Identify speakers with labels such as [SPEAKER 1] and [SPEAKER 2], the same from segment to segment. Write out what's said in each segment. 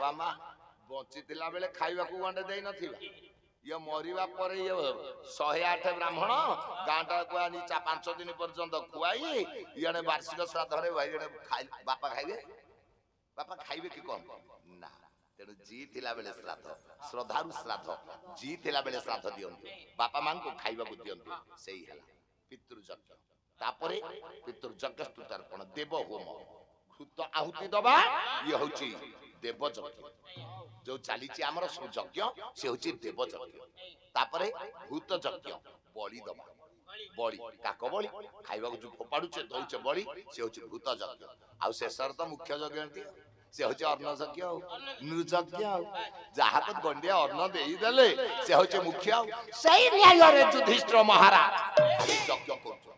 [SPEAKER 1] बापा माँ बंचीला बेले खाइबाकू गंडे देई नथिबा ये मरिबा परे ये 108 ब्राह्मण गाँटा को आनी 5 दिन पर्यंत खुआई इने वार्षिक श्राद्ध रे भाई बापा खाइबे कि कौन ना तेणु जी थिला बेले श्राद्ध श्रद्धारु श्राद्ध जी थिला बेले श्राद्ध दियंतु बापा मां को खाइबाकू दियंतु सेही हला पितृयज्ञ तापरे पितृयज्ञ स्तुतार्पण देव होम घृत आहुति दबा ये होची देव यज्ञ जो चली आमर यज्ञ से होची देव यज्ञ तापरे भूत यज्ञ बलि दबा बलि काक बलि खाइबा जो फोपाडुचे दउचे बलि से होची भूत यज्ञ आ शेषर तो मुख्य यज्ञ से होची अन्न यज्ञ नृयज्ञ जहा को गंडिया अन्न देई देले से होची मुख्य सही न्याय रे युधिष्ठिर महाराज यज्ञ करछो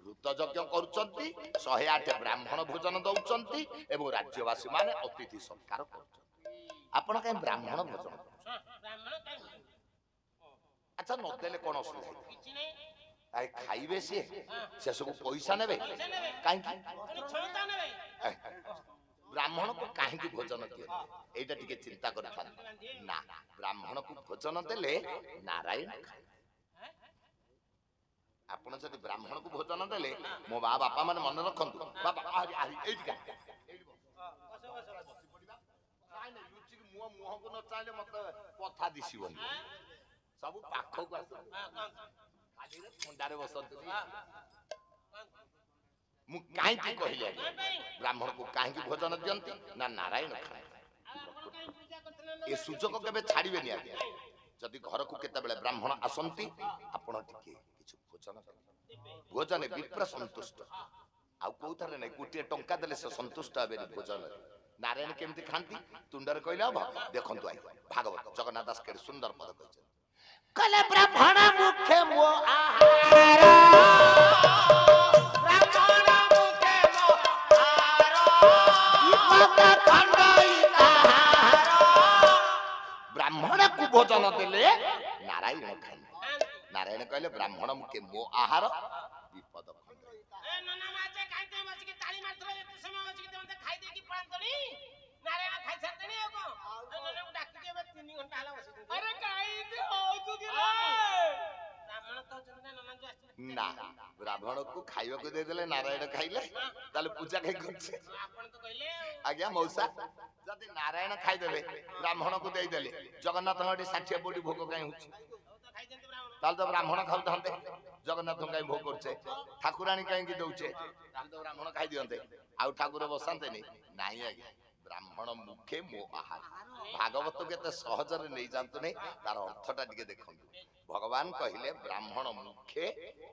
[SPEAKER 1] घृत यज्ञ करुचंती 108 ब्राह्मण भोजन दउचंती एवं राज्यवासी माने अतिथि सत्कार करछंती आपण कहीं ब्राह्मण भोजन अच्छा न देले कोन असुविधा किछि नै आइ खाइबे से सब पैसा नेबे काहे क्षमता नेबे ब्राह्मण को काहे की भोजन दिए एटा टिके चिंता करथा ना ब्राह्मण को भोजन देले नारायण आपण जदि ब्राह्मण को भोजन देले मो बापा माने मन रखंतु बापा एटिका मुह को न चाहे मत कथा दिसिबनी सब पाखो को खाली रे मुंडारे बसंतु मु काहे की कहिले ब्राह्मण को काहे की भोजन दियंती ना नारायण खाए ए सुजोग केबे छाड़ीबे नि आगे जदि घर को केते बेले ब्राह्मण आसंती आपण टिके किछु भोजन विप्र संतुष्ट आ कोथरे नै गुटिए टंका देले से संतुष्ट हेबे भोजन नारायण केमती खांती तुंडर कहले अब देखंतु आई भागवत जगन्नाथ दास के सुंदर पद कहछन कले ब्राह्मण मुखे मो आहार ब्राह्मण मुखे मो आहार खंडई आहार ब्राह्मण को भोजन देले नारायण खाई नारायण कहले ब्राह्मण मुखे मो आहार विपद खंडई ए नना माचे कांते बस के ताली मारथले एते समय बस के मते खाई दे की पळांतणी नारायण खाई छतणी एगो नना को डाकी के 3 घंटा हला बस अरे काई दे हो तू कि रे ब्राह्मण तो चंदे नना जो आछि ना ब्राह्मण को खाइबा को दे देले नारायण खाइले ताले पूजा काई करछे आपण तो कहले आज्ञा मौसा जदि नारायण खाई देबे ब्राह्मण को देई देले जगन्नाथ हडी 60 बोडी भोग काई होछि ताल तो ब्राह्मण खाउ दहंते जगन्नाथ काई भोग करछे ठाकुरानी काई की दउछे ताल तो ब्राह्मण खाई दियंते आउ ठाकुर बसंते नाही आज्ञा ब्राह्मण मुखे मो आहार भागवत केते सहज रे नै जानतु नै तार अर्थटा टिके देखंतु भगवान कहिले ब्राह्मण मुखे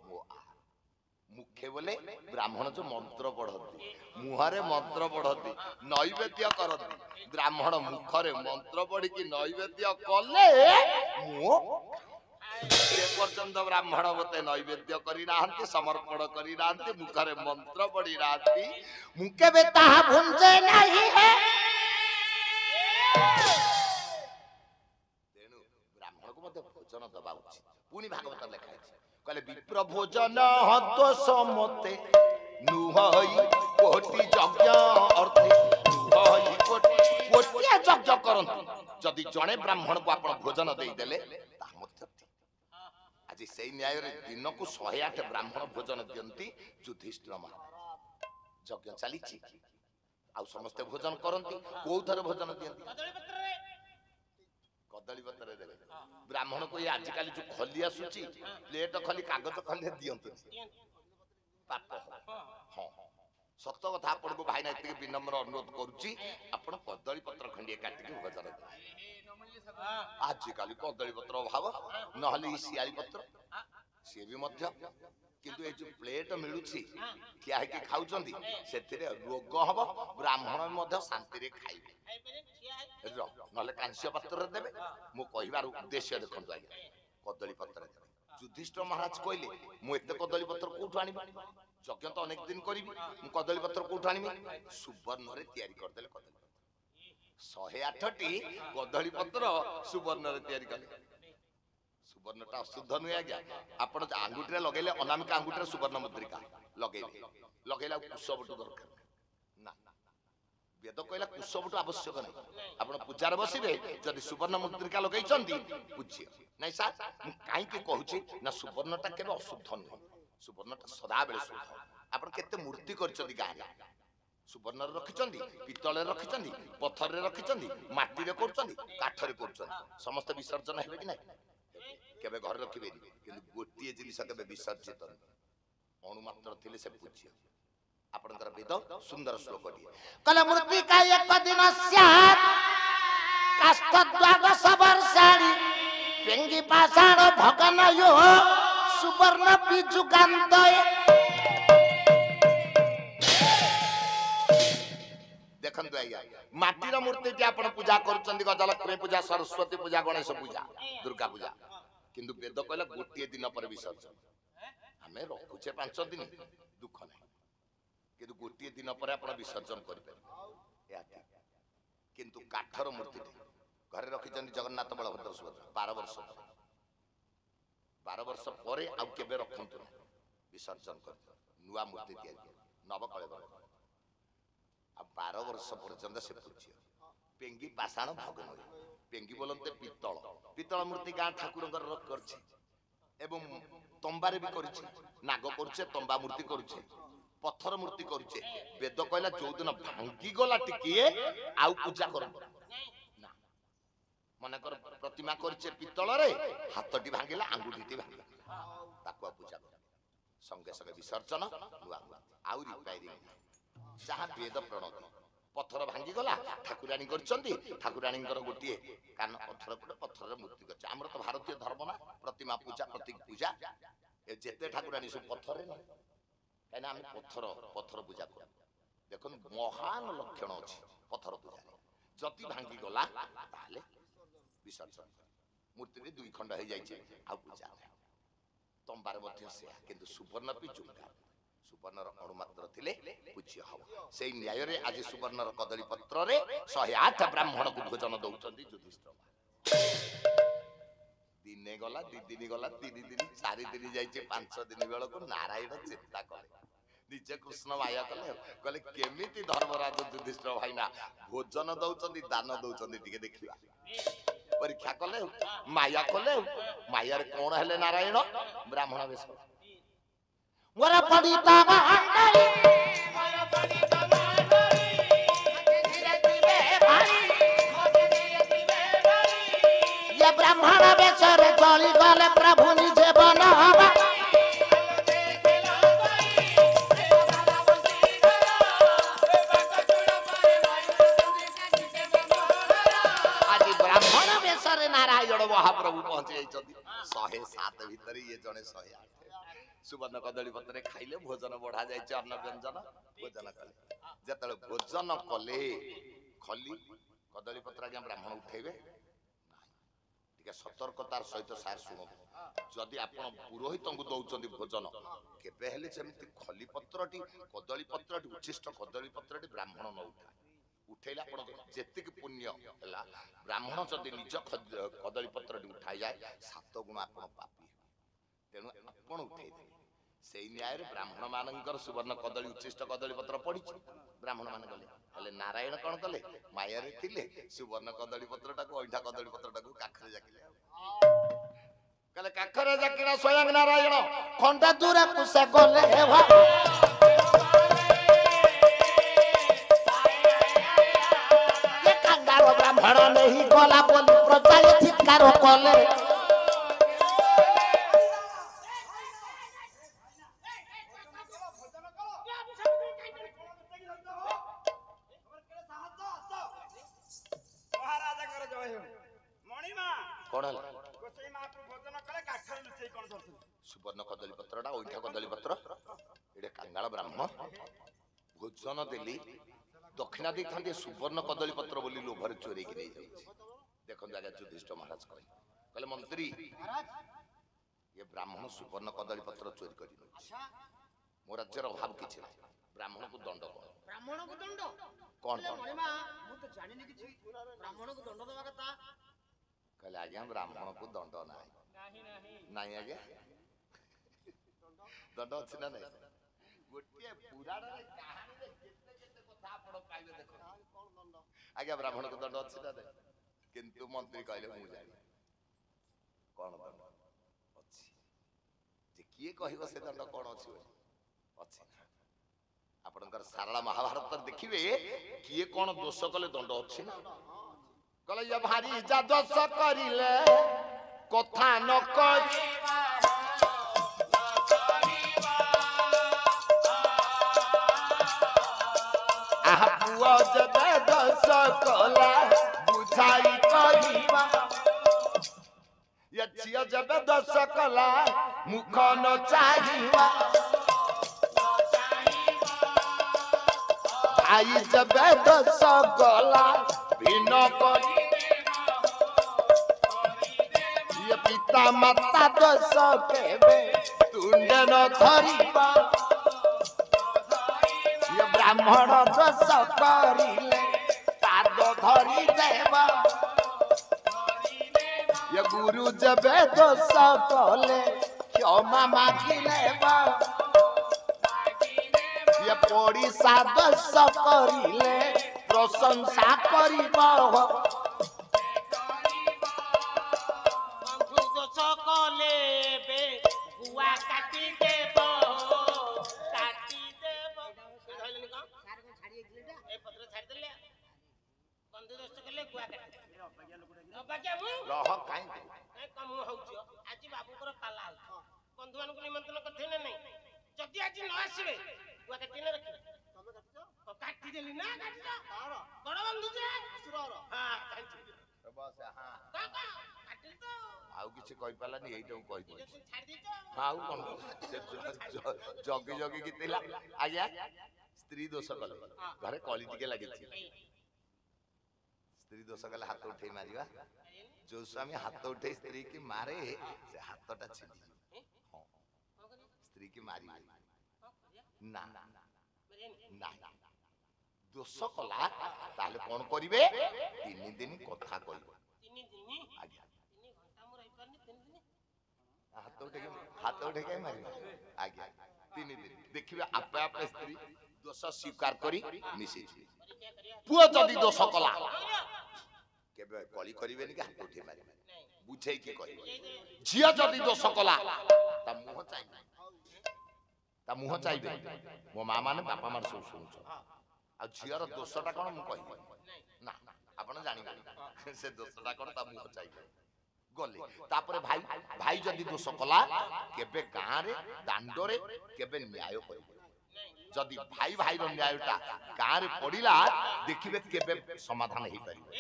[SPEAKER 1] मो आहार मुखे बोले ब्राह्मण जो मंत्र पढ़ती मुहरे मंत्र पढ़ती नैवेद्य करती ब्राह्मण मुखरे मंत्र पढ़ी कि नैवेद्य कले मो पर्यंत ब्राह्मण मते नैवेद्य करी नाहंती समर्पण करी नाहंती मुखरे मंत्र पढ़ी नाहंती मुके बे ताहा भुंजे नहीं है तेनु ब्राह्मण को मते भोजन दबा उचित पुनी भागवत लेखा है कहले विप्र भोजन हतो समते नुहई कोटि यज्ञ अर्थे नुहई कोटि यज्ञ करंतु जदि जणे ब्राह्मण को आपण भोजन देई देले ता मते आज से न्याय दिन को 108 ब्राह्मण भोजन दियंती युधिष्ठिर महाराज यज्ञ चली आ समस्त भोजन करंती को थरे भोजन दियंती कदली पत्र देले ब्राह्मण को ये आजकल जो खली आसुची प्लेट खली कागज खली दियंती पाप हां सत्य कथा आपण को भाई ना इतके विनम्र अनुरोध करूची आपण कदली पत्र खंडिए काटी के भोजन आजकल कदली पत्र अभाव नहले सियाली पत्र सी भी मध्य किंतु ए जो प्लेट मिलुची क्या है कि खाउचंदी सेथिरे रोग हबो ब्राह्मण मध्य शांति रे खाइबे नहले कांस्य पत्र देबे मो कहिबार उद्देश्य देखंतु आज्ञा कदली पत्र देबे युधिष्ठिर महाराज कहले मु एते कदली पत्र कोठु आनिबा यज्ञ तो अनेक दिन करिबी मु कदली पत्र कोठु आनिबी सुवर्ण रे तयारी कर देले कदली 108 टी कदली पत्र सुवर्ण रे तयारी कले सुवर्णटा शुद्ध नुहे आज्ञा आपण आंगुठी लगेले अनामिका आंगुठी सुवर्ण मुद्रिका लगेले लगेला कुशबटू दरकार ना वेद कहला कुशबुट आवश्यक नहीं आपण पूजार बसिबे जदि सुवर्ण मुद्रिका लगैचंती पूज्य नहीं साथ काई के कहूची ना सुवर्णटा केबे अशुद्ध नहीं सुवर्णटा सदा बेले शुद्ध आपण केते मूर्ति करचंती गाने सुवर्ण रखिचंती पितल रे रखिचंती पत्थर रे रखिचंती माटी रे करचंती काठ रे करचंती समस्त विसर्जन हेबे कि नहीं केबे घर रखिबे किंतु गोटिए जिनिस केबे विसर्जित अणु मात्र थिले से पूज्य आपनकर वेद सुंदर श्लोक दिए कल मृत्तिका एक दिन स्यात् काष्ठ द्वादश वर्षाणि पेंगी पाषाण भगनयो सुवर्ण बीजुकान्तये देखंतु आज्ञा माटीर मूर्ति जे आपण पूजा करचंदी गजलक्ष्मी पूजा सरस्वती पूजा गणेश पूजा दुर्गा पूजा किंतु वेद कहला गोटिए दिन पर विसर्जन हमें रखुचे 5 दिन दुख नहीं किंतु गोटिए दिन पर आपण विसर्जन करि परिबे किंतु काठर मूर्ति घरे रखिचंदी जगन्नाथ बलभद्र सुभद्रा 12 वर्ष परे आ केबे रखंतु विसर्जन कर नुआ मूर्ति दिया नवकलेवर आ 12 वर्ष पर्यंत से पूज्य पेंगी पाषाण भगन पेंगी बोलते पितल पितल मूर्ति गाँ ठाकुरंकर करछि एवं तंबारे भी करछि नाग करछे तंबा मूर्ति करछे पत्थर मूर्ति करुचे वेद कहला जो दिन भांगी गला टिकिए आउ पूजा कर ना मन कर प्रतिमा करछे पितल रे हाथटी भांगिला आंगुठीटी भांगिला ताको पूजा कर संगे संगे विसर्जन नुआ आउ रिपेयरिंग जहां वेद प्रणति पत्थर भांगी गला ठाकुरानी करचंदी ठाकुरानी गोटिए कान पत्थर कोटे पत्थर रे मूर्ति करछ हमर तो भारतीय धर्म ना प्रतिमा पूजा प्रतीक पूजा ए जेते ठाकुरानी सब पत्थर रे कहना हम पत्थर पत्थर पूजा कर देखो महान लक्षण अच्छी पत्थर पूजा जति भांगी गला ताले विसर्जन मूर्ति 2 खंड हो जाइए आ पूजा तंबार मध्य से किंतु सुवर्ण भी चुका सुवर्णर अणुमात्र थिले पूज्य हो से न्याय रे आज सुवर्णर कदली पत्र रे 108 ब्राह्मण को भोजन दउचंदी युधिष्ठिर दिने गला 2 दिन गला 3 दिन 4 दिन जाइए 5 दिन बेल को नारायण चिंता कले निजे कृष्ण माया कले कहले केमिति धर्मराज युधिष्ठिर भाई ना भोजन दउचंदी दान दउचंदी टिके देखिबा परीक्षा कले माया कले माया रे कोन हेले नारायण ब्राह्मण वेश मोर पडिता भांडरी मोर पडिता भांडरी धीरे धीरे भाई धीरे धीरे भाई ये ब्राह्मण वेश रे चली गले प्रभु निजे बनवा नारायण महाप्रभु पहुंचे 107 भीतर ये जने 108 सुवर्ण कदली पत्र खाइले भोजन बढ़ा जाय अन्न व्यंजन भोजन कले जतले भोजन कले खली कदली पत्र आज्ञा ब्राह्मण उठेबे ठीक सतर्कतार सहित सार सुनो जदि आपण पुरोहित को दउचंदी भोजन केबे हेले जेमिति खली पत्रटी कदली पत्रटी उच्छिष्ट कदली पत्रटी ब्राह्मण न उठाए उठेला आपण जेतिक पुण्य हला ब्राह्मण जदि निज कदली पत्रटी उठाई जाए 7 गुण आपण पापी तेनु आपण उठेई दे सेई न्याय रे ब्राह्मण मानकर सुवर्ण कदली उच्छिष्ट कदली पत्र पड़ी ब्राह्मण मान गले हले नारायण कोन कले माया रे थिले सुवर्ण कदली पत्रटा को ओइठा कदली पत्रटा को काखरे जाकिले कले काखरे जाकिना स्वयं नारायण खंडा दूर कुसे गले हेवा ब्राह्मण नहीं गला बोली प्रजा चित्कार कले सुवर्ण कदली पत्रटा ओइठा कदली पत्र एडे कांगाल ब्राह्मण भोजन देली दक्षिणा दी था सुवर्ण कदली पत्र बोली लोभर चोरी की नहीं देखो आगे युधिष्ठिर महाराज कहले मंत्री ये ब्राह्मण सुवर्ण कदली पत्र चोरी कर मो राज्यर अभाव किछि ब्राह्मण को दंड ब्राह्मण को दंड कौन मणिमा मु तो जानि नि किछि ब्राह्मण को दंड देबा कथा कहले आज्ञा ब्राह्मण को दंड नाही नाही आज्ञा दंड अछि ना नहीं गोटे पुराण रे कहानी रे केते केते कथा आज्ञा ब्राह्मण को दंड अच्छी ना किंतु मंत्री कहले मु जानी कौन दंड अच्छी जे किए कहबो से दंड कौन अच्छी अच्छी आपनकर सारला महाभारत देखिबे किए कौन दोष कले दंड अच्छी ना कहले ये भारी जा दोष करिले कथा न कहबा पुआ जब दस कला बुझाई कहिबा ये झिया जब दस कला मुख न चाहिबा आई जब दस कला भिन्न करी ये पिता माता दस केबे तुंड न धरिबा ब्राह्मण दोष करिले पाद धरी देवा ये गुरु जब दोष कले क्षमा मागिले ये पड़िसा दोष करिले प्रशंसा करिबा
[SPEAKER 2] बंधु दोष कले बे बुआ काटी देबो बंधु दोस्त कले गुआ काटी अबाज्ञा मु
[SPEAKER 1] रह काई
[SPEAKER 2] कम होउछ आज बाबूकर पाला हो बंधु मान को निमंत्रण करथे ना नहीं जदी आज न आसीबे गुआ काटी न रखी तमे काटछो काटी देली ना काटछो तार बड़ बंधु जे असुरर हां काटी
[SPEAKER 1] बस हां
[SPEAKER 2] काका काटी तो
[SPEAKER 1] आउ किछ कहि पालानी एइटा कहि दो
[SPEAKER 2] छाड़ दीछो
[SPEAKER 1] आउ कोन जगी जगी कितिला आज्ञा स्त्री दोष कले घरे कली टिके लागिछि स्त्री दोष कले हाथ उठे मारिबा जो स्वामी हाथ उठे स्त्री की मारे से हाथटा छिड़ी हां स्त्री की मारी ना ना दोष कला ताले कोन करिवे 3 दिन कथा कहिबो
[SPEAKER 2] 3 दिन
[SPEAKER 1] आज्ञा
[SPEAKER 2] 3 घंटा मु रहि परनी 3 दिन
[SPEAKER 1] हाथ उठे के मारिबा आज्ञा 3 दिन देखिबे आपे आपे स्त्री दोष स्वीकार करी मिसे पुओ जदी दोष कला केबे कली करिवेनी के हाथ उठे मारिबे बुझै की कहिबे झिया जदी दोष कला ता मुह चाहिबे मो मां माने बापा मार सब सुनुछ आ झियार दोषटा कोन मु कहि ना आपण जानि से दोषटा कोन ता मुह चाहिबे गले तापरे भाई जदी दोष कला केबे गां रे दांडो रे केबे न्याय करिबे जदी भाई भाई रो न्यायटा गां रे पडिला देखिबे केबे समाधान हे परिबे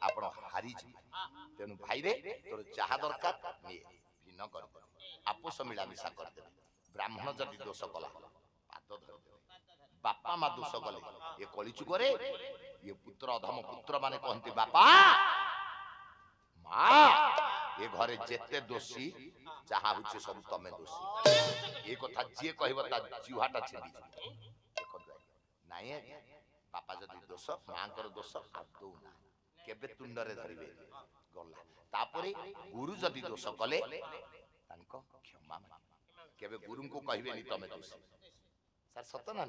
[SPEAKER 1] आपण हारी जी तेनु भाई रे तोर जहा दरकार ने भिन्न कर आपस मिला मिसा कर दे ब्राह्मण जदी दोष कला पाद धर बापा मा दोष कले ये कली चुगरे ये पुत्र अधम पुत्र माने कहंती बापा मा ये घरे जेते दोषी जहा हुचे सब तमे दोषी ए कथा जे कहबो ता जीवाटा छिड़ी देखो नाय बापा जदी दोष मांकर दोष आदौ ना केबे तुंडरे धरिबे गला तापरे गुरु जदी दोष कले तानको क्षमा केबे गुरु को कहबे नि तमे दोषी सर सत ना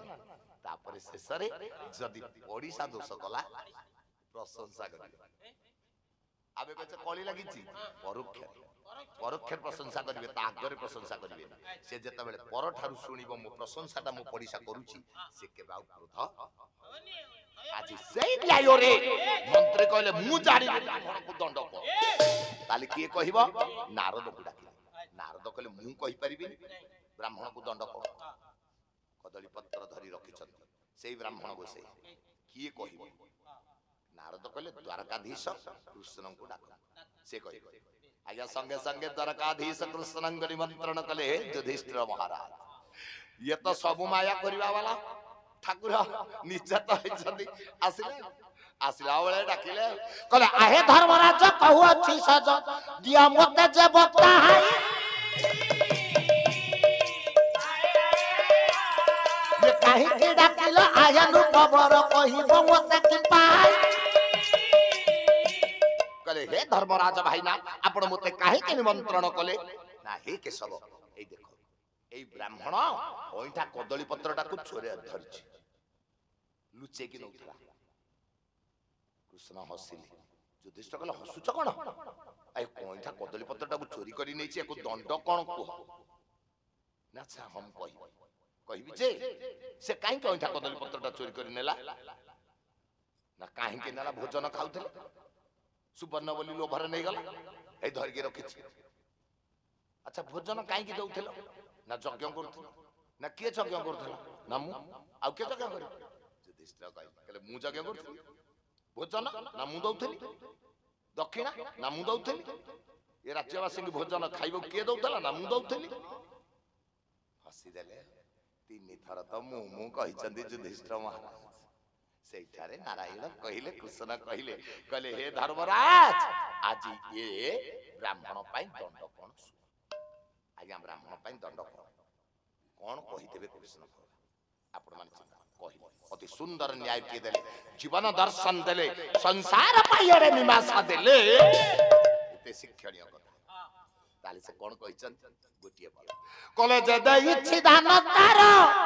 [SPEAKER 1] तापरे शेषरे जदी ओडिसा दोष कला प्रशंसा करिबे आबे कचे कली लागिछि परोक्ष प्रशंसा करिवे ता आगरे प्रशंसा करिवे से जते बेले पर ठारु सुनिबो मो प्रशंसाटा मो पडिसा करूछि से के बाउ क्रोध आज सेई न्याय रे मंत्री कहले मु जानि ब्राह्मण को दंड को ताली किए कहिबो नारद को डाकिले नारद कहले मु कहि परिबि ब्राह्मण को दंड को कदली पत्र धरि रखिछन सेई ब्राह्मण बसे किए कहिबो नारद कहले द्वारकाधीश कृष्ण को डाक से कहिबो आज्ञा संगे संगे द्वारकाधीश कृष्ण को निमंत्रण कले युधिष्ठिर महाराज ये तो सब माया करबा वाला ठाकुर निश्चय तो होइछथि आसिले आसिला बेले डाकिले कहले आहे धर्मराज कहू अछि सज दिया मते जे बता हाई ये काहे के डाकिला आयानु खबर कहिबो मते कि पाई कहले हे धर्मराज भाई ना आपण मते काहे के निमंत्रण कले ना हे केशव ए देखो ए ब्राह्मण ओइठा कदली पत्रटा को चोरे धरछि ଲୁଚେଇକି ନଉଥିଲା। କୃଷ୍ଣ ହସିଲେ। ଯୁଧିଷ୍ଠିର କହିଲେ ହସୁଛ କଣ? ଏ କଇଁଠା କଦଳୀ ପତ୍ରଟାକୁ ଚୋରି କରି ନେଇଛି, ୟାକୁ ଦଣ୍ଡ କଣ କୁହ? ନା ଆଚ୍ଛା ହଁ ମୁଁ କହିବି ଯେ ସେ କାହିଁକି କଇଁଠା କଦଳୀ ପତ୍ରଟା ଚୋରି କରି ନେଲା? ନା କାହିଁକି ନେଲା? ଭୋଜନ ଖାଉଥିଲେ, ସୁବର୍ଣ୍ଣ ବୋଲି ଲୋଭରେ ନେଇଗଲା, ଏଇ ଧରିକି ରଖିଛି। ଆଚ୍ଛା ଭୋଜନ କାହିଁକି ଦଉଥିଲ? ନା ଯଜ୍ଞ କରୁଥିଲ। ନା କିଏ ଯଜ୍ଞ କରୁଥିଲା? ନା ମୁଁ। ଆଉ କିଏ ଯଜ୍ଞ କରିବ? ଯୁଧିଷ୍ଠିର କହିଲେ ମୁଁ ଯଜ୍ଞ କରୁଥିଲି। ଭୋଜନ ନା ମୁଁ ଦଉଥିଲି। ଦକ୍ଷିଣା ନା ମୁଁ ଦଉଥିଲି। ଏ ରାଜ୍ୟବାସୀଙ୍କୁ ଭୋଜନ ଖାଇବାକୁ କିଏ ଦଉଥିଲା? ନା ମୁଁ ଦଉଥିଲି। ହସିଦେଲେ। 3 ଥର ତ ମୁଁ କହିଛନ୍ତି ଯୁଧିଷ୍ଠିର ମହାରାଜ। ସେଇଠାରେ ନାରାୟଣ କହିଲେ, କୃଷ୍ଣ କହିଲେ ହେ ଧର୍ମରାଜ, ଆଜି ଏ ବ୍ରାହ୍ମଣ ପାଇଁ ଦଣ୍ଡ କଣ? ଆଜ୍ଞା ବ୍ରାହ୍ମଣ ପାଇଁ ଦଣ୍ଡ କଣ କହିଦେବେ କୃଷ୍ଣ? ଆପଣ ମାନେ ଚିନ୍ତା କହିଲେ ଅତି ସୁନ୍ଦର ନ୍ୟାୟଟିଏ ଦେଲେ, ଜୀବନ ଦର୍ଶନ ଦେଲେ, ସଂସାର ପାଇରେ ମୀମାଂସା ଦେଲେ। ଏତେ ଶିକ୍ଷଣୀୟ କଥା। ତାହେଲେ ସେ କଣ କହିଛନ୍ତି? ଗୋଟିଏ ବଳ କଲେ ଯେ ଦେଇଛି ଦାନ ତାର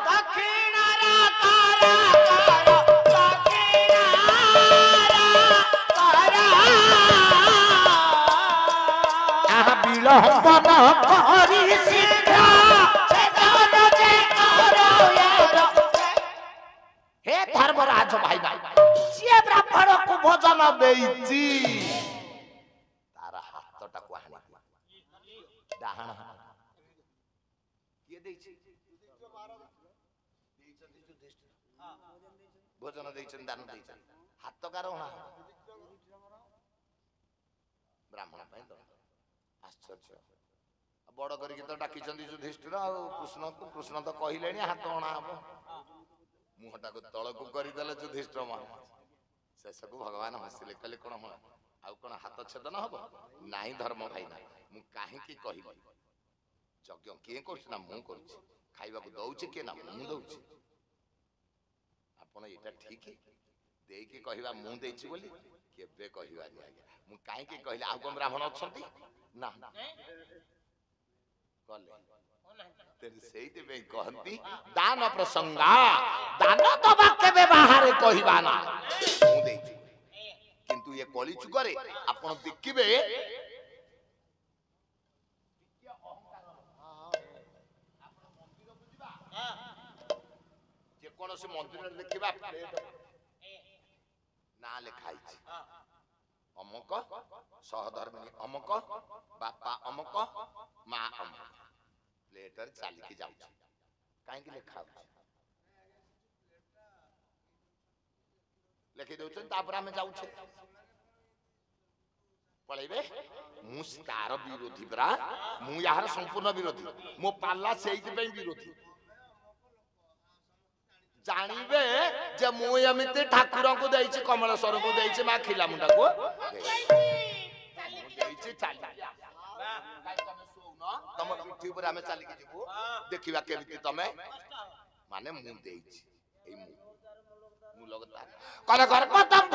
[SPEAKER 1] ଦକ୍ଷିଣାର କର ବିଳମ୍ବନ କରି ଶୀଘ୍ର ହେ ଧର୍ମରାଜ ଭାଇ ଯିଏ ବ୍ରାହ୍ମଣକୁ ଭୋଜନ ଦେଇଛି ତାର ହାତଟାକୁ ଆଣି ଡାହାଣ ହାତ କିଏ ଦେଇଛି? ଭୋଜନ ଦେଇଛନ୍ତି, ଦାନ ଦେଇଛନ୍ତି, ହାତ କାର ବ୍ରାହ୍ମଣ ପାଇଁ ଦଣ୍ଡ। ଆଶ୍ଚର୍ଯ୍ୟ। ବଡ କରିକି ତ ଡାକିଛନ୍ତି ଯୁଧିଷ୍ଠିର ଆଉ କୃଷ୍ଣକୁ। କୃଷ୍ଣ ତ କହିଲେଣି ହାତ ଅଣା ହବ। ମୁହଁଟାକୁ ତଳକୁ କରିଦେଲେ ଯୁଧିଷ୍ଠିର ମହାରାଜ। ଶେଷକୁ ଭଗବାନ ହସିଲେ, କହିଲେ କଣ ଆଉ କଣ ହାତ ଛେଦନ ହବ? ନାହିଁ ଧର୍ମ ଭାଇ ନାହିଁ। ମୁଁ କାହିଁକି କହିବି? ଯଜ୍ଞ କିଏ କରୁଛି? ନା ମୁଁ କରୁଛି। ଖାଇବାକୁ ଦଉଛି କିଏ? ନା ମୁଁ ଦଉଛି। ଆପଣ ଏଇଟା ଠିକ ଦେଇକି କହିବା ମୁଁ ଦେଇଛି ବୋଲି କେବେ କହିବାନି ଆଜ୍ଞା। ମୁଁ କାହିଁକି କହିଲି? ଆଉ କଣ ବ୍ରାହ୍ମଣ ଅଛନ୍ତି? ନା କଲେ ସେଇଥିପାଇଁ କହନ୍ତି ଦାନ ପ୍ରସଙ୍ଗା, ଦାନ ଦବା କେବେ ବାହାରେ କହିବା ନା ମୁଁ ଦେଇଛି। କିନ୍ତୁ ଏ କଳି ଯୁଗରେ ଆପଣ ଦେଖିବେ ଯେକୌଣସି ମନ୍ଦିରରେ ଦେଖିବା ନାଁ ଲେଖା ହେଇଛି, ଅମକ ସହଧର୍ମିଣୀ ଅମକ, ବାପା ଅମକ, ମା ଅମକ। ପ୍ଲେଟରେ ଚାଲିକି ଯାଉଛି। କାହିଁକି ଲେଖା ହଉଛି? ଲେଖି ଦଉଛନ୍ତି, ତାପରେ ଆମେ ଯାଉଛେ ପଳେଇବେ। ମୁଁ ତାର ବିରୋଧୀ ପରା, ମୁଁ ଏହାର ସମ୍ପୂର୍ଣ୍ଣ ବିରୋଧୀ। ମୋ ପାଲା ସେଇଥିପାଇଁ ବିରୋଧୀ। ଜାଣିବେ ଯେ ମୁଁ ଏମିତି ଠାକୁରଙ୍କୁ ଦେଇଛି, କମଳେଶ୍ୱରଙ୍କୁ ଦେଇଛି, ମା ଖିଲାମୁଣ୍ଡାକୁ ଦେଇଛି। ତମ ପିଠି ଉପରେ ଆମେ ଚାଲିକି ଯିବୁ, ଦେଖିବା କେମିତି ତମେ ମାନେ ମୁଁ ଦେଇଛି। ଏଇ ମୁଁ ଲଗତା କଲେ ଗର୍ବ ଦମ୍ଭ